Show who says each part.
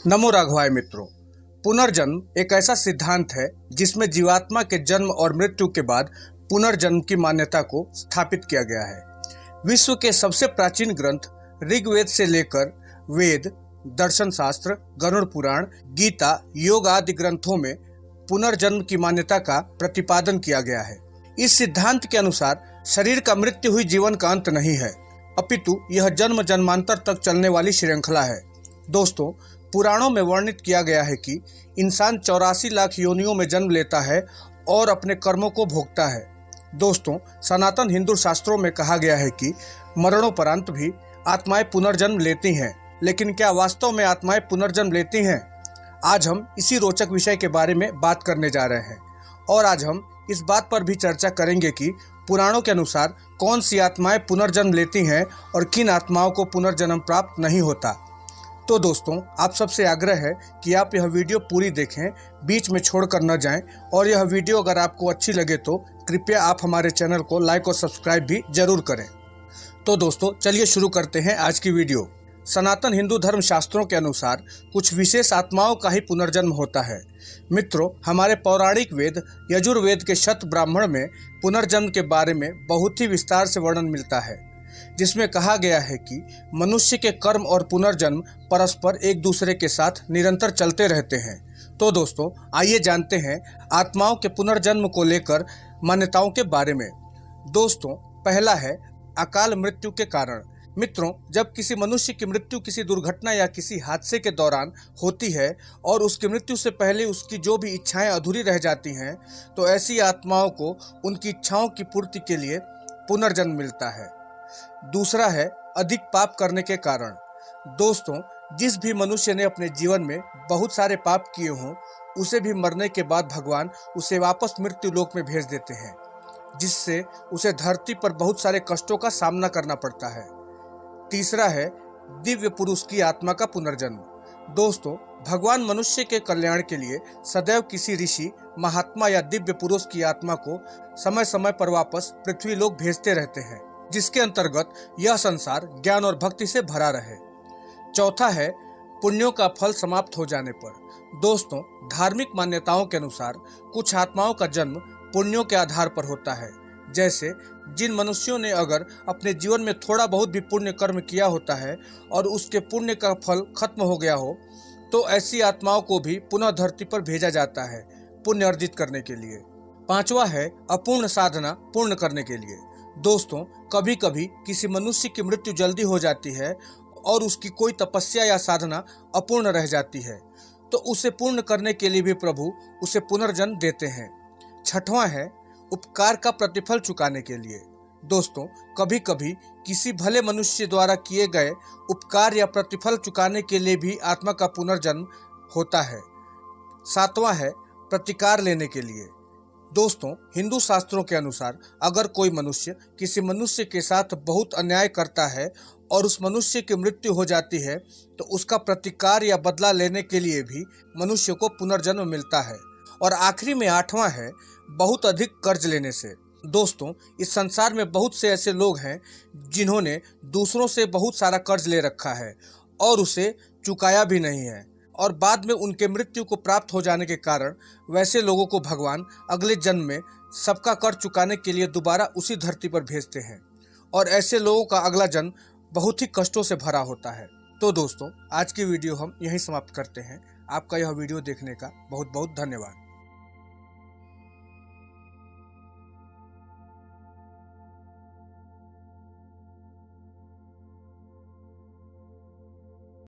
Speaker 1: नमो राघवाय मित्रों। पुनर्जन्म एक ऐसा सिद्धांत है जिसमें जीवात्मा के जन्म और मृत्यु के बाद पुनर्जन्म की मान्यता को स्थापित किया गया है। विश्व के सबसे प्राचीन ग्रंथ ऋग्वेद से लेकर वेद, दर्शन शास्त्र, गरुड़ पुराण, गीता, योग आदि ग्रंथों में पुनर्जन्म की मान्यता का प्रतिपादन किया गया है। इस सिद्धांत के अनुसार शरीर का मृत्यु हुई जीवन का अंत नहीं है, अपितु यह जन्म जन्मांतर तक चलने वाली श्रृंखला है। दोस्तों, पुराणों में वर्णित किया गया है कि इंसान 84 लाख योनियों में जन्म लेता है और अपने कर्मों को भोगता है। दोस्तों, सनातन हिंदू शास्त्रों में कहा गया है कि मरणोपरांत भी आत्माएं पुनर्जन्म लेती हैं, लेकिन क्या वास्तव में आत्माएं पुनर्जन्म लेती हैं? आज हम इसी रोचक विषय के बारे में बात करने जा रहे हैं और आज हम इस बात पर भी चर्चा करेंगे कि पुराणों के अनुसार कौन सी आत्माएं पुनर्जन्म लेती हैं और किन आत्माओं को पुनर्जन्म प्राप्त नहीं होता। तो दोस्तों, आप सबसे आग्रह है कि आप यह वीडियो पूरी देखें, बीच में छोड़कर न जाएं और यह वीडियो अगर आपको अच्छी लगे तो कृपया आप हमारे चैनल को लाइक और सब्सक्राइब भी जरूर करें। तो दोस्तों, चलिए शुरू करते हैं आज की वीडियो। सनातन हिंदू धर्म शास्त्रों के अनुसार कुछ विशेष आत्माओं का ही पुनर्जन्म होता है। मित्रों, हमारे पौराणिक वेद यजुर्वेद के शत ब्राह्मण में पुनर्जन्म के बारे में बहुत ही विस्तार से वर्णन मिलता है, जिसमें कहा गया है कि मनुष्य के कर्म और पुनर्जन्म परस्पर एक दूसरे के साथ निरंतर चलते रहते हैं। तो दोस्तों, आइए जानते हैं आत्माओं के पुनर्जन्म को लेकर मान्यताओं के बारे में। दोस्तों, पहला है अकाल मृत्यु के कारण। मित्रों, जब किसी मनुष्य की मृत्यु किसी दुर्घटना या किसी हादसे के दौरान होती है और उसकी मृत्यु से पहले उसकी जो भी इच्छाएं अधूरी रह जाती हैं, तो ऐसी आत्माओं को उनकी इच्छाओं की पूर्ति के लिए पुनर्जन्म मिलता है। दूसरा है अधिक पाप करने के कारण। दोस्तों, जिस भी मनुष्य ने अपने जीवन में बहुत सारे पाप किए हों, उसे भी मरने के बाद भगवान उसे वापस मृत्यु लोक में भेज देते हैं, जिससे उसे धरती पर बहुत सारे कष्टों का सामना करना पड़ता है। तीसरा है दिव्य पुरुष की आत्मा का पुनर्जन्म। दोस्तों, भगवान मनुष्य के कल्याण के लिए सदैव किसी ऋषि, महात्मा या दिव्य पुरुष की आत्मा को समय समय पर वापस पृथ्वी लोक भेजते रहते हैं, जिसके अंतर्गत यह संसार ज्ञान और भक्ति से भरा रहे। चौथा है पुण्यों का फल समाप्त हो जाने पर। दोस्तों, धार्मिक मान्यताओं के अनुसार कुछ आत्माओं का जन्म पुण्यों के आधार पर होता है। जैसे जिन मनुष्यों ने अगर अपने जीवन में थोड़ा बहुत भी पुण्य कर्म किया होता है और उसके पुण्य का फल खत्म हो गया हो, तो ऐसी आत्माओं को भी पुनः धरती पर भेजा जाता है पुण्य अर्जित करने के लिए। पांचवा है अपूर्ण साधना पूर्ण करने के लिए। दोस्तों, कभी कभी किसी मनुष्य की मृत्यु जल्दी हो जाती है और उसकी कोई तपस्या या साधना अपूर्ण रह जाती है, तो उसे पूर्ण करने के लिए भी प्रभु उसे पुनर्जन्म देते हैं। छठवां है उपकार का प्रतिफल चुकाने के लिए। दोस्तों, कभी कभी किसी भले मनुष्य द्वारा किए गए उपकार या प्रतिफल चुकाने के लिए भी आत्मा का पुनर्जन्म होता है। सातवां है प्रतिकार लेने के लिए। दोस्तों, हिंदू शास्त्रों के अनुसार अगर कोई मनुष्य किसी मनुष्य के साथ बहुत अन्याय करता है और उस मनुष्य की मृत्यु हो जाती है, तो उसका प्रतिकार या बदला लेने के लिए भी मनुष्य को पुनर्जन्म मिलता है। और आखिरी में आठवां है बहुत अधिक कर्ज लेने से। दोस्तों, इस संसार में बहुत से ऐसे लोग हैं जिन्होंने दूसरों से बहुत सारा कर्ज ले रखा है और उसे चुकाया भी नहीं है, और बाद में उनके मृत्यु को प्राप्त हो जाने के कारण वैसे लोगों को भगवान अगले जन्म में सबका कर्ज चुकाने के लिए दोबारा उसी धरती पर भेजते हैं, और ऐसे लोगों का अगला जन्म बहुत ही कष्टों से भरा होता है। तो दोस्तों, आज की वीडियो हम यहीं समाप्त करते हैं। आपका यह वीडियो देखने का बहुत बहुत धन्यवाद।